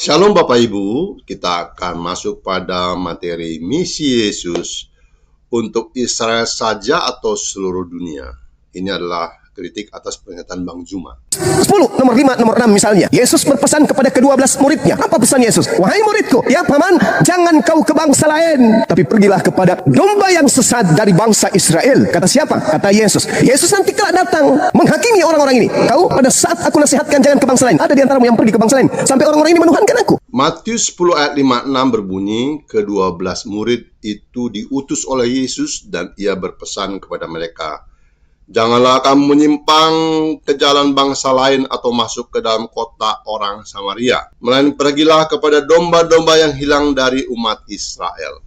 Shalom Bapak Ibu, kita akan masuk pada materi misi Yesus untuk Israel saja atau seluruh dunia. Ini adalah kritik atas pernyataan Bang Zuma. 10, nomor 5, nomor 6 misalnya. Yesus berpesan kepada ke-12 muridnya. Apa pesan Yesus? Wahai muridku, ya paman, jangan kau ke bangsa lain, tapi pergilah kepada domba yang sesat dari bangsa Israel. Kata siapa? Kata Yesus. Yesus nanti kelak datang menghakimi orang-orang ini. Kau pada saat aku nasihatkan jangan ke bangsa lain, ada di antaramu yang pergi ke bangsa lain, sampai orang-orang ini menuhankan aku. Matius 10 ayat 56 berbunyi, ke-12 murid itu diutus oleh Yesus dan ia berpesan kepada mereka, janganlah kamu menyimpang ke jalan bangsa lain atau masuk ke dalam kota orang Samaria, melainkan pergilah kepada domba-domba yang hilang dari umat Israel.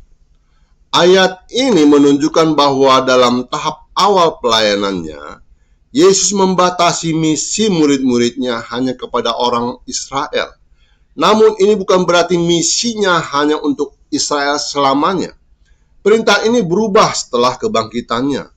Ayat ini menunjukkan bahwa dalam tahap awal pelayanannya, Yesus membatasi misi murid-muridnya hanya kepada orang Israel. Namun ini bukan berarti misinya hanya untuk Israel selamanya. Perintah ini berubah setelah kebangkitannya,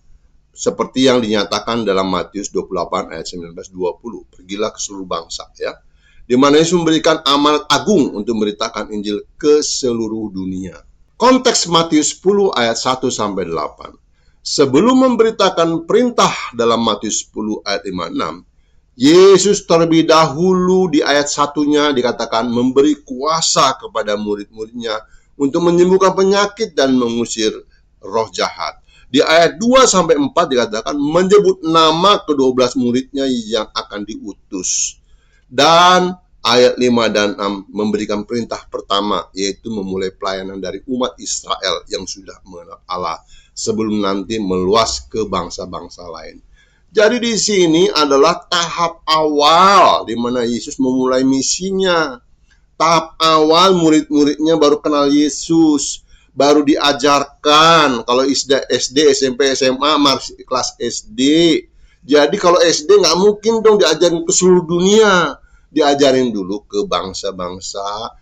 seperti yang dinyatakan dalam Matius 28 ayat 19-20. Pergilah ke seluruh bangsa, ya. Di mana Yesus memberikan amanat agung untuk memberitakan Injil ke seluruh dunia. Konteks Matius 10 ayat 1-8. Sebelum memberitakan perintah dalam Matius 10 ayat 56, Yesus terlebih dahulu di ayat 1-nya dikatakan memberi kuasa kepada murid-muridnya untuk menyembuhkan penyakit dan mengusir roh jahat. Di ayat 2-4 dikatakan menyebut nama ke-12 muridnya yang akan diutus. Dan ayat 5 dan 6 memberikan perintah pertama, yaitu memulai pelayanan dari umat Israel yang sudah mengenal Allah sebelum nanti meluas ke bangsa-bangsa lain. Jadi di sini adalah tahap awal di mana Yesus memulai misinya. Tahap awal murid-muridnya baru kenal Yesus, baru diajarkan. Kalau SD, SMP, SMA, masih kelas SD. Jadi kalau SD nggak mungkin dong diajarin ke seluruh dunia. Diajarin dulu ke bangsa-bangsa,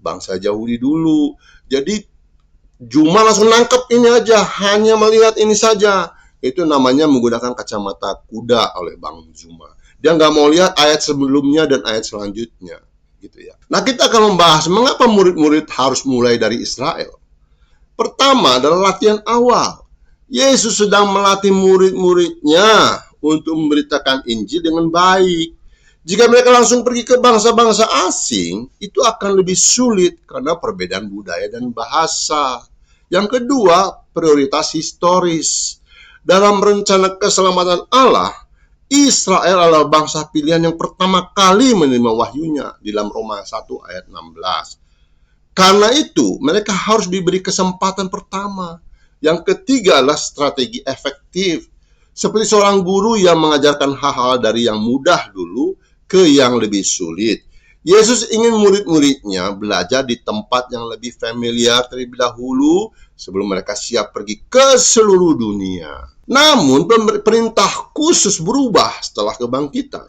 bangsa Yahudi dulu. Jadi Juma langsung nangkep ini aja, hanya melihat ini saja. Itu namanya menggunakan kacamata kuda oleh Bang Zuma. Dia nggak mau lihat ayat sebelumnya dan ayat selanjutnya, gitu ya. Nah, kita akan membahas mengapa murid-murid harus mulai dari Israel. Pertama adalah latihan awal. Yesus sedang melatih murid-muridnya untuk memberitakan Injil dengan baik. Jika mereka langsung pergi ke bangsa-bangsa asing, itu akan lebih sulit karena perbedaan budaya dan bahasa. Yang kedua, prioritas historis. Dalam rencana keselamatan Allah, Israel adalah bangsa pilihan yang pertama kali menerima wahyunya di dalam Roma 1 ayat 16. Karena itu, mereka harus diberi kesempatan pertama. Yang ketiga adalah strategi efektif. Seperti seorang guru yang mengajarkan hal-hal dari yang mudah dulu ke yang lebih sulit. Yesus ingin murid-muridnya belajar di tempat yang lebih familiar terlebih dahulu sebelum mereka siap pergi ke seluruh dunia. Namun perintah khusus berubah setelah kebangkitan.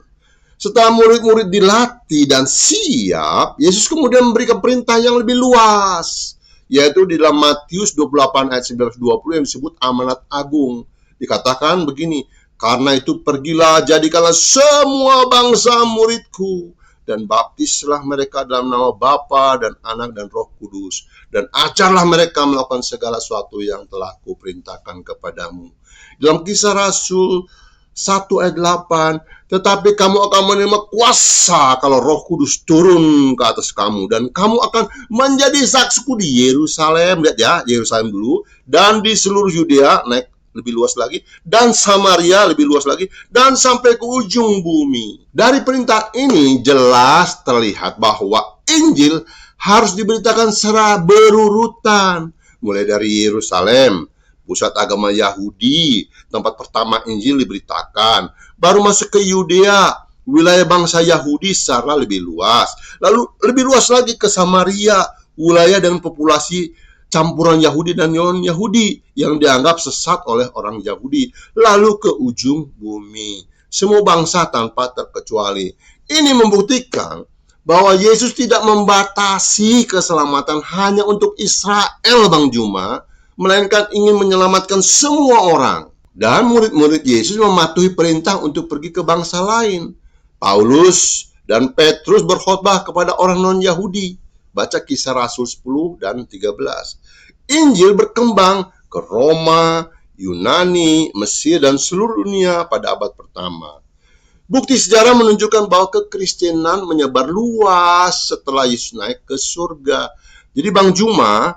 Setelah murid-murid dilatih dan siap, Yesus kemudian memberikan perintah yang lebih luas, yaitu di dalam Matius 28 ayat 19-20 yang disebut amanat agung. Dikatakan begini, karena itu pergilah jadikanlah semua bangsa muridku, dan baptislah mereka dalam nama Bapa dan Anak dan Roh Kudus, dan ajarlah mereka melakukan segala sesuatu yang telah kuperintahkan kepadamu. Dalam Kisah Rasul 1 ayat 8, tetapi kamu akan menerima kuasa kalau Roh Kudus turun ke atas kamu, dan kamu akan menjadi saksiku di Yerusalem, lihat ya, Yerusalem dulu, dan di seluruh Yudea, naik lebih luas lagi, dan Samaria lebih luas lagi, dan sampai ke ujung bumi. Dari perintah ini jelas terlihat bahwa Injil harus diberitakan secara berurutan, mulai dari Yerusalem, pusat agama Yahudi, tempat pertama Injil diberitakan, baru masuk ke Yudea, wilayah bangsa Yahudi secara lebih luas, lalu lebih luas lagi ke Samaria, wilayah dengan populasi campuran Yahudi dan non-Yahudi yang dianggap sesat oleh orang Yahudi, lalu ke ujung bumi, semua bangsa tanpa terkecuali. Ini membuktikan bahwa Yesus tidak membatasi keselamatan hanya untuk Israel, Bang Juma, melainkan ingin menyelamatkan semua orang. Dan murid-murid Yesus mematuhi perintah untuk pergi ke bangsa lain. Paulus Dan Petrus berkhotbah kepada orang non-Yahudi. Baca Kisah Rasul 10 dan 13. Injil berkembang ke Roma, Yunani, Mesir, dan seluruh dunia pada abad pertama. Bukti sejarah menunjukkan bahwa kekristenan menyebar luas setelah Yesus naik ke surga. Jadi Bang Juma,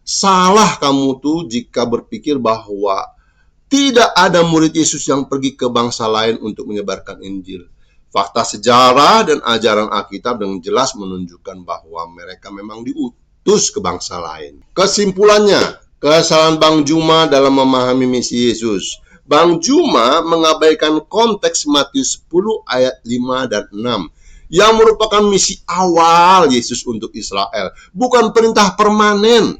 salah kamu tuh jika berpikir bahwa tidak ada murid Yesus yang pergi ke bangsa lain untuk menyebarkan Injil. Fakta sejarah dan ajaran Alkitab dengan jelas menunjukkan bahwa mereka memang diutus ke bangsa lain. Kesimpulannya, kesalahan Bang Juma dalam memahami misi Yesus. Bang Juma mengabaikan konteks Matius 10 ayat 5 dan 6 yang merupakan misi awal Yesus untuk Israel, bukan perintah permanen.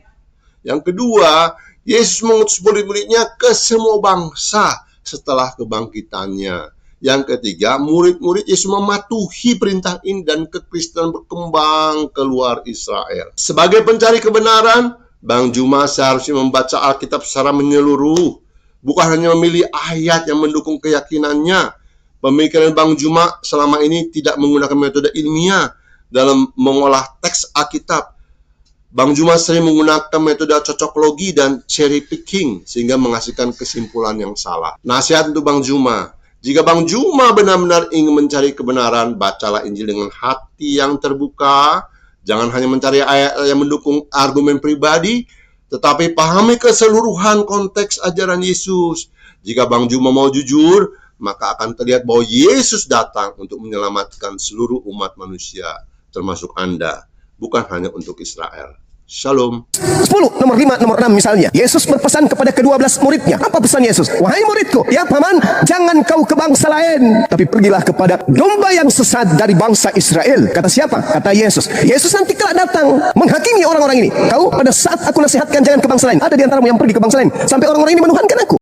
Yang kedua, Yesus mengutus murid-muridnya ke semua bangsa setelah kebangkitannya. Yang ketiga, murid-murid Yesus mematuhi perintah ini dan kekristenan berkembang keluar Israel. Sebagai pencari kebenaran, Bang Juma seharusnya membaca Alkitab secara menyeluruh, bukan hanya memilih ayat yang mendukung keyakinannya. Pemikiran Bang Juma selama ini tidak menggunakan metode ilmiah dalam mengolah teks Alkitab. Bang Juma sering menggunakan metode cocoklogi dan cherry picking sehingga menghasilkan kesimpulan yang salah. Nasihat untuk Bang Juma, jika Bang Juma benar-benar ingin mencari kebenaran, bacalah Injil dengan hati yang terbuka. Jangan hanya mencari ayat yang mendukung argumen pribadi, tetapi pahami keseluruhan konteks ajaran Yesus. Jika Bang Juma mau jujur, maka akan terlihat bahwa Yesus datang untuk menyelamatkan seluruh umat manusia, termasuk Anda, bukan hanya untuk Israel. Shalom. 10, nomor 5, nomor 6 misalnya. Yesus berpesan kepada ke-12 muridnya. Apa pesan Yesus? Wahai muridku, ya paman, jangan kau ke bangsa lain, tapi pergilah kepada domba yang sesat dari bangsa Israel. Kata siapa? Kata Yesus. Yesus nanti kelak datang menghakimi orang-orang ini. Kau pada saat aku nasihatkan jangan ke bangsa lain, ada di antaramu yang pergi ke bangsa lain, sampai orang-orang ini menuhankan aku.